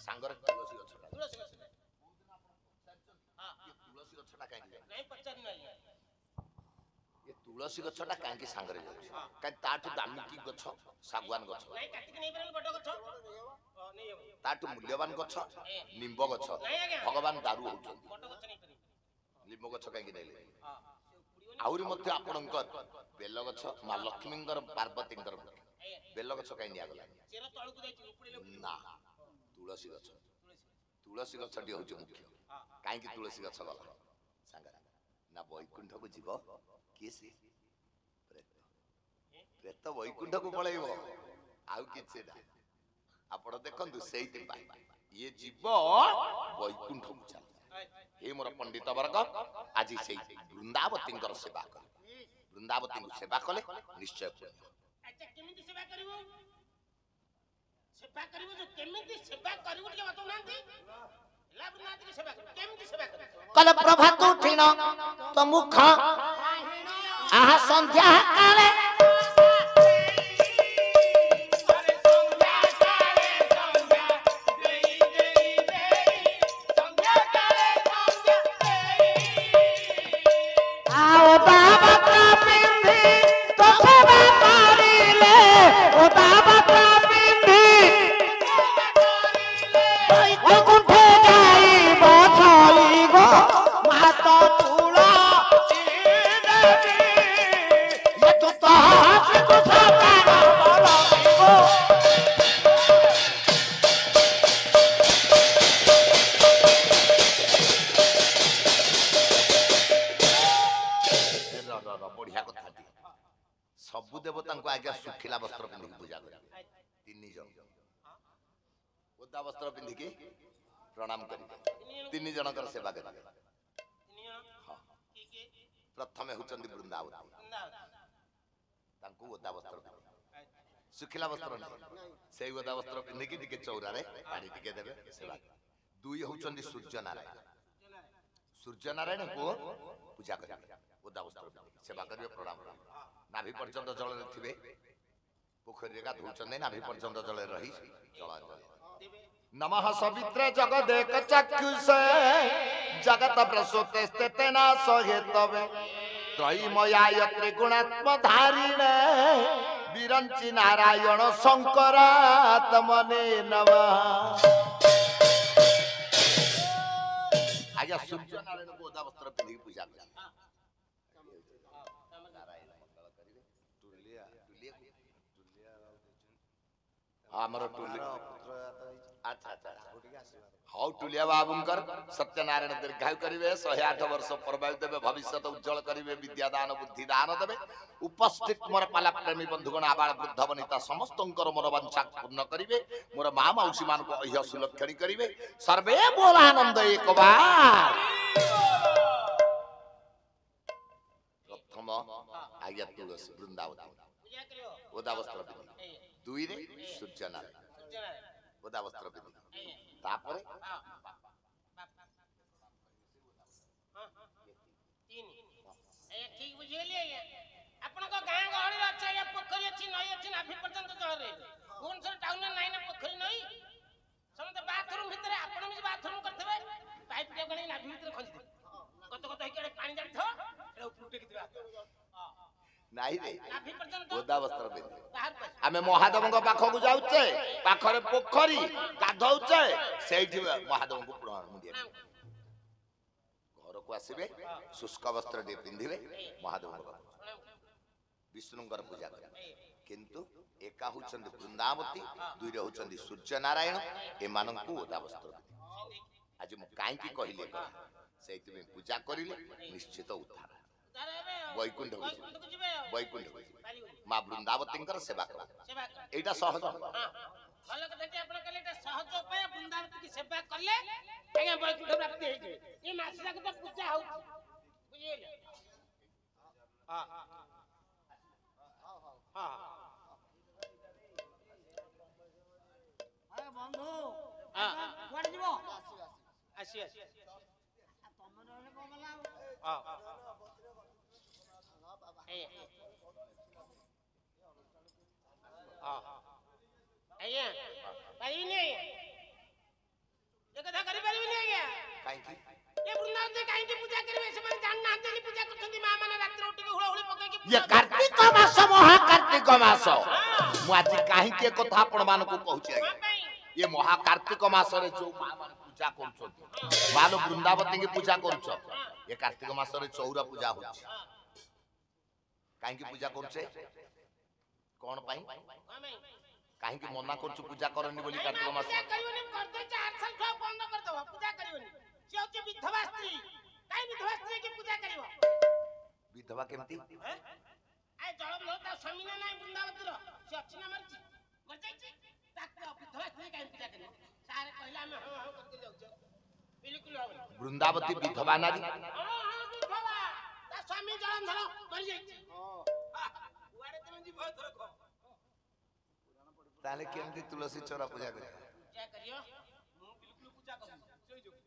[SPEAKER 1] ସାଙ୍ଗରେ ତୁଳସୀ ଗଛଟା
[SPEAKER 2] ତୁଳସୀ ଗଛ
[SPEAKER 1] ତୁଳସୀ ଗଛଟା କାହିଁକି ଯାଏ
[SPEAKER 2] ନାଇଁ ପଚାରିନି ଆଜ୍ଞା
[SPEAKER 1] ଏ ତୁଳସୀ ଗଛଟା କାହିଁକି ସାଙ୍ଗରେ ଯାଉଛି କାହିଁ ତାଠୁ ଦାମିକି ଗଛ ଶାଗୁଆନ ଗଛ
[SPEAKER 2] ନାଇଁ କାଟିକି ନେଇ ପାରିଲେ ବଡ ଗଛ ନେଇ ହେବ
[SPEAKER 1] ତାଠୁ ମୂଲ୍ୟବାନ ଗଛ ନିମ୍ବ ଗଛ ଭଗବାନ ଦାରୁ ହଉଛନ୍ତି
[SPEAKER 2] ବଡ ଗଛ ନେଇ ପାରିବେ
[SPEAKER 1] ନିମ୍ବ ଗଛ କାହିଁକି ନେଲେ ଆହୁରି ମଧ୍ୟ ଆପଣଙ୍କର ବେଲ ଗଛ ମା ଲକ୍ଷ୍ମୀଙ୍କର ପାର୍ବତୀଙ୍କର ବେଲ ଗଛ କାହିଁକି ନିଆଗଲା
[SPEAKER 2] ଚେର ତଳକୁ ଯାଇଛି ଉପୁଡ଼ିଲେ
[SPEAKER 1] ନା ତୁଳସୀ ଗଛ ତୁଳସୀ ଗଛଟି ହଉଛି ମୁଖ୍ୟ କାହିଁକି ତୁଳସୀ ଗଛ ଗଲା ସାଙ୍ଗରେ ନା ବୈକୁଣ୍ଠକୁ ଯିବ କିଏ ସେ ପ୍ରେତ ବୈକୁଣ୍ଠକୁ ପଳେଇବ ଆଉ କିଛି ନା ଆପଣ ଦେଖନ୍ତୁ ସେଇଥିପାଇଁ ଇଏ ଯିବ ବୈକୁଣ୍ଠକୁ ଚାଲ ଏ ମୋର ପଣ୍ଡିତ ବର୍ଗ ଆଜି ସେଇ ବୃନ୍ଦାବତୀଙ୍କର ସେବା କଲେ ବୃନ୍ଦାବତୀଙ୍କୁ ସେବା କଲେ ନିଶ୍ଚୟ ପୁଣ୍ୟ
[SPEAKER 2] ଆଚ୍ଛା କେମିତି ସେବା କରିବୁ ଯେ କେମିତି ସେବା କରିବୁ ଟିକେ ବତାଉନାହାନ୍ତି ହେଲା ବୃନ୍ଦାବତୀଙ୍କୁ ସେବା କରିବୁ କେମିତି ସେବା କରିବୁ
[SPEAKER 3] କଲ ପ୍ରଭାତ ଉଠିଣ ତ ମୁଖ ଆହା ସନ୍ଧ୍ୟା କାଳେ
[SPEAKER 1] ସବୁ ଦେବତାଙ୍କୁ ଆଜ୍ଞା ଶୁଖିଲା ବସ୍ତ୍ର ପିନ୍ଧିକି ପୂଜା କରିବେ 3 ଜଣ ଓଦା ବସ୍ତ୍ର ପିନ୍ଧିକି ପ୍ରଣାମ କରିବେ 3 ଜଣଙ୍କର ସେବା କରିବେ ପ୍ରଥମେ ହଉଛନ୍ତି ବୃନ୍ଦାବତୀ ତାଙ୍କୁ ଓଦା ବସ୍ତ୍ର ଶୁଖିଲା ବସ୍ତ୍ର ନାହିଁ ସେଇ ଓଦା ବସ୍ତ୍ର ପିନ୍ଧିକି ଟିକେ ଚଉରାରେ ପାଣି ଟିକେ ଦେବେ ସେବା 2 ହଉଛନ୍ତି ସୂର୍ଯ୍ୟ ନାରାୟଣଙ୍କୁ ପୂଜା କରିବେ ଓଦା ବସ୍ତ୍ର ସେବା କରିବେ ପ୍ରଣାମ नाभि पर्यंत जल थे पोखरी गाधुचंदे नाभि पर्यंत जल रही जलांजलि नमः सवित्रे जगदेक चक्षुषे जगत प्रसूते स्थिते न सहेतवे त्रयीमयाय त्रिगुणात्मधारिणे विरंचि नारायण शंकरात्मने नमः आज्ञा सूर्य नारायण को ओदा वस्त्र पिंधि पूजा कर ଆମର ଟୁଲି ଆଚ୍ଛା ଆଚ୍ଛା ହଉ ଟୁଲିଆ ବାବୁଙ୍କର ସତ୍ୟନାରାୟଣ ଦୀର୍ଘାୟୁ କରିବେ 108 ବର୍ଷ ପରବାୟୁ ଦେବେ ଭବିଷ୍ୟତ ଉଜ୍ଜଳ କରିବେ ବିଦ୍ୟା ଦାନ ବୁଦ୍ଧି ଦାନ ଦେବେ ଉପସ୍ଥିତ ମୋର ପାଲା ପ୍ରେମୀ ବନ୍ଧୁଗଣ ଆବାଳ ବୃଦ୍ଧ ବନିତା ସମସ୍ତଙ୍କର ମନୋବାଞ୍ଛା ପୂର୍ଣ୍ଣ କରିବେ ମୋର ମା ମାଉସୀ ମାନଙ୍କୁ ଐହ ସୁଲକ୍ଷଣୀ କରିବେ ସର୍ବେ ବୋଲ ଆନନ୍ଦ ଏକବାର ପ୍ରଥମ ଆଜ୍ଞା ତୁଳସୀ ବୃନ୍ଦାବତୀ
[SPEAKER 2] ପୂଜା କରିବ
[SPEAKER 1] ଓଦା ବସ୍ତ୍ର ପିନ୍ଧି ଦୁଇରେ ସୂର୍ଯ୍ୟନାରାୟଣ ଓଦା ବସ୍ତ୍ର ପିନ୍ଧି ତାପରେ
[SPEAKER 2] ଠିକ ବୁଝିଗଲି ଆଜ୍ଞା ଆପଣଙ୍କ ଗାଁ ଗହଳିରେ ଅଛି ଆଜ୍ଞା ପୋଖରୀ ଅଛି ନଈ ଅଛି ନାଭି ପର୍ଯ୍ୟନ୍ତ ଜଳ ରହିବ ଭୁବନେଶ୍ୱର ଟାଉନରେ ନାହିଁ ନା ପୋଖରୀ ନଈ ସମସ୍ତେ ବାଥରୁମ ଭିତରେ ଆପଣ ବି ବାଥରୁମ କରିଥିବେ ପାଇପ ଟାକୁ ଆଣି ନାଭି ଭିତରେ ଖଞ୍ଜିଦେବେ କତ କତ ହେଇକି ପାଣି ଜାଣିଥିବ ଏଟା ଉପରୁ ଟେକିଥିବେ
[SPEAKER 1] ନାଇଁ ରେ
[SPEAKER 2] ନାଭି ପର୍ଯ୍ୟନ୍ତ
[SPEAKER 1] ଓଦା ବସ୍ତ୍ର ପିନ୍ଧି
[SPEAKER 2] ବାହାରକୁ ଆସି
[SPEAKER 1] ଆମେ ମହାଦେବଙ୍କ ପାଖକୁ ଯାଉଛେ ପାଖରେ ପୋଖରୀ ଗାଧଉଛେ ସେଇଠି ମହାଦେବଙ୍କୁ ପ୍ରଣାମ ମୁଣ୍ଡିଆ ଘରକୁ ଆସିବେ ଶୁଷ୍କ ବସ୍ତ୍ର ଟିକେ ପିନ୍ଧିବେ ମହାଦେବଙ୍କ ପାଖକୁ ବିଷ୍ଣୁଙ୍କର ପୂଜା କରିବେ କିନ୍ତୁ ଏକା ହଉଛନ୍ତି ବୃନ୍ଦାବତୀ ଦୁଇରେ ହଉଛନ୍ତି ସୂର୍ଯ୍ୟନାରାୟଣ ଏମାନଙ୍କୁ ଓଦା ବସ୍ତ୍ର ଆଜି ମୁଁ କାହିଁକି କହିଲି ସେଇଥିପାଇଁ ପୂଜା କରିଲେ ନିଶ୍ଚିତ ଉଦ୍ଧାର ବୈକୁଣ୍ଠ ବୈକୁଣ୍ଠ ମା ବୃନ୍ଦାବତୀଙ୍କର ସେବା କର ଏଇଟା ସହଜ
[SPEAKER 2] ଭଲ କଥାଟି ଆପଣ କହିଲେ ଏଟା ସହଜ ଉପାୟ ବୃନ୍ଦାବତୀକି ସେବା କଲେ ଆଜ୍ଞା ବୈକୁଣ୍ଠ ପ୍ରାପ୍ତି ହେଇଯିବେ ଏ ମାସ ଯାକ ତ ପୂଜା ହଉଛି ବୁଝିଗଲେ ହଁ ହଁ
[SPEAKER 3] ଆରେ ବନ୍ଧୁ
[SPEAKER 2] ହଁ
[SPEAKER 3] କୁଆଡେ ଯିବ
[SPEAKER 2] ଆସି ଆସି
[SPEAKER 3] ତମେ ରହିଲେ କଣ ଗଲା
[SPEAKER 2] ହଁ ଆଜ୍ଞା ପାରିବିନି ଆଜ୍ଞା ଏ କଥା କରିପାରିବିନି ଆଜ୍ଞା
[SPEAKER 1] କାହିଁକି
[SPEAKER 2] ଏ ବୃନ୍ଦାବତୀ କାହିଁକି ପୂଜା କରିବେ ସେମାନେ ଜାଣିନାହାନ୍ତି ପୂଜା କରୁଛନ୍ତି ମା ମାନେ ରାତିରେ ଉଠିକି ହୁଳହୁଳି ପକେଇକି
[SPEAKER 1] ଇଏ କାର୍ତ୍ତିକ ମାସ ମହା କାର୍ତ୍ତିକ ମାସ ମୁଁ ଆଜି କାହିଁକି ଏ କଥା ଆପଣ ମାନଙ୍କୁ କହୁଛି ଆଜ୍ଞା ଇଏ ମହା କାର୍ତ୍ତିକ ମାସରେ ଯୋଉ ମା ମାନେ ପୂଜା କରୁଛନ୍ତି ମାଲୋ ବୃନ୍ଦାବତୀଙ୍କୁ ପୂଜା କରୁଛ ଏ କାର୍ତ୍ତିକ ମାସରେ ଚଉରା ପୂଜା ହଉଛି କାହିଁକି ପୂଜା କରୁଛେ କଣ ପାଇଁ କାହିଁକି ମନା କରୁଛୁ ପୂଜା କରନି ବୋଲି କାର୍ତ୍ତିକ ମାସ
[SPEAKER 2] ପୂଜା କରିବନି କରିଦେଇଛି 8 ସାଲ ଛୁଆ ବନ୍ଦ କରିଦବ ପୂଜା କରିବନି ସେ ହଉଛି ବିଧବା ସ୍ତ୍ରୀ କାଇଁ ବିଧବା ସ୍ତ୍ରୀ କି ପୂଜା କରିବ
[SPEAKER 1] ବିଧବା କେମିତି
[SPEAKER 2] ଆଏ ଜଳମ ତା ସ୍ୱାମୀ ନା ନାହିଁ ବୃନ୍ଦାବତୀର ସେ ଅଛି ନା ମରିଛି ମରିଯାଇଛି ତାକୁ ବିଧବା ସ୍ତ୍ରୀ କାଇଁ ପୂଜା କରିବ ସାରେ କହିଲେ ଆମେ ହଁ ହଁ କରିକି ଯାଉଛୁ ବିଲକୁଲ ହବନି
[SPEAKER 1] ବୃନ୍ଦାବତୀ ବିଧବା ନାରୀ
[SPEAKER 2] ହଁ ବିଧବା ତା ସ୍ୱାମୀ ଜଳନ୍ଧର ମରିଯାଇଛି କୁଆଡେ ତମେ ଯିବ ଏଥର କହ
[SPEAKER 1] ତାହେଲେ କେମିତି ତୁଳସୀ ଚୋରା ପୂଜା କରିବ
[SPEAKER 2] ପୂଜା କରିବ ମୁଁ ବିଲକୁଲ ପୂଜା କରୁନି ସେଇ ଯୋଉ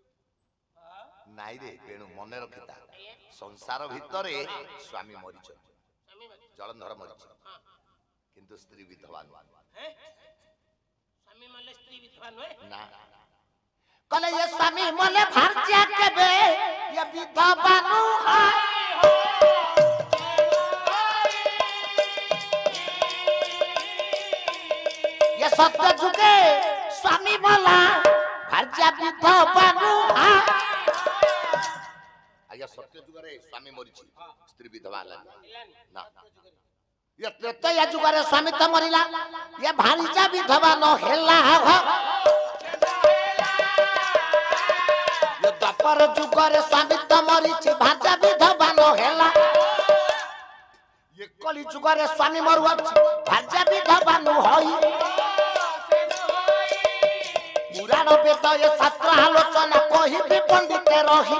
[SPEAKER 1] ନାଇଁ ରେ ବେଣୁ ମନେ ରଖିଥା ସଂସାର ଭିତରେ ସ୍ୱାମୀ ମରିଛନ୍ତି ଜଳନ୍ଧର ମରିଛି କିନ୍ତୁ ସ୍ତ୍ରୀ ବିଧବା ନୁହେଁ
[SPEAKER 2] ସ୍ୱାମୀ ମଲେ ସ୍ତ୍ରୀ ବିଧବା ନୁହେଁ
[SPEAKER 1] ନା
[SPEAKER 3] कले ये स्वामी मोले भारतीय केबे ये विधवा नुहा ये सत्य जुगे स्वामी मोला भारतीय विधवा नुहा
[SPEAKER 1] ଆଜ୍ଞା ସତ୍ୟ ଯୁଗରେ ସ୍ୱାମୀ ମରିଛି ସ୍ତ୍ରୀ ବିଧବା ହେଲାନି ନା
[SPEAKER 3] ये त्रेतया जुगरे स्वामी त मरिला ये भारीजा विधवा न हेला ये द्वापर जुगरे स्वामी त मरिछि भाजा विधवा न हेला ये कली जुगरे स्वामी मरुअछि भाजा विधवा न होई पुराण वेद ये शास्त्र आलोचना कहि भी पंडित रही